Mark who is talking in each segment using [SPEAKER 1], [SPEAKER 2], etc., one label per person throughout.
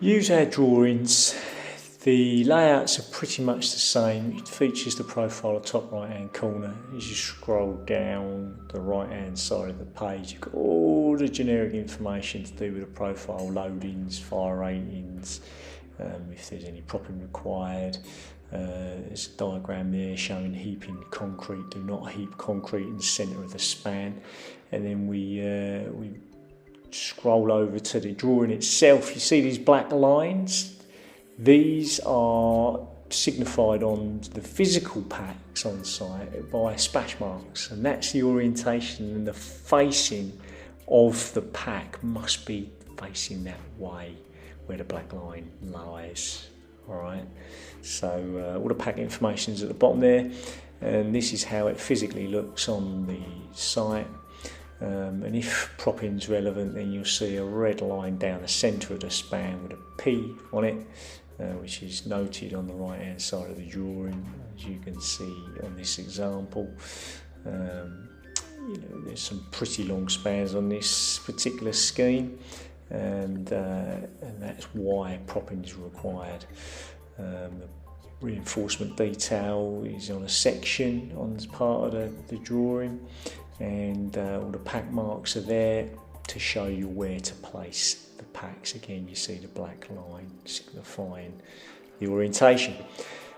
[SPEAKER 1] Use our drawings. The layouts are pretty much the same. It features the profile at the top right hand corner. As you scroll down the right hand side of the page, you've got all the generic information to do with the profile: loadings, fire ratings, if there's any propping required. There's a diagram there showing heaping concrete. Do not heap concrete in the centre of the span. And then we scroll over to the drawing itself. You see these black lines? These are signified on the physical packs on site by splash marks, and that's the orientation, and the facing of the pack must be facing that way where the black line lies. Alright, so all the pack information is at the bottom there, and this is how it physically looks on the site. And if propping's relevant, then you'll see a red line down the centre of the span with a P on it, which is noted on the right hand side of the drawing, as you can see on this example. There's some pretty long spans on this particular scheme, and that's why propping is required. The reinforcement detail is on a section on part of the drawing, and all the pack marks are there to show you where to place the packs. Again, you see the black line signifying the orientation.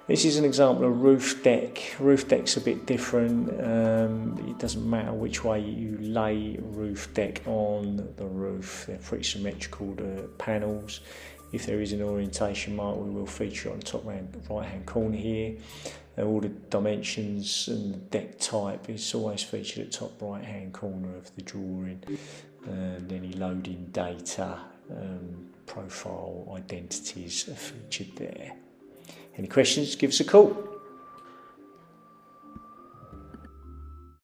[SPEAKER 1] This is an example of roof deck. Roof deck's a bit different. It doesn't matter which way you lay roof deck on the roof. They're pretty symmetrical, the panels. If there is an orientation mark, we will feature it on the top right hand corner here. All the dimensions and the deck type is always featured at the top right hand corner of the drawing, and any loading data, profile identities are featured there. Any questions, give us a call.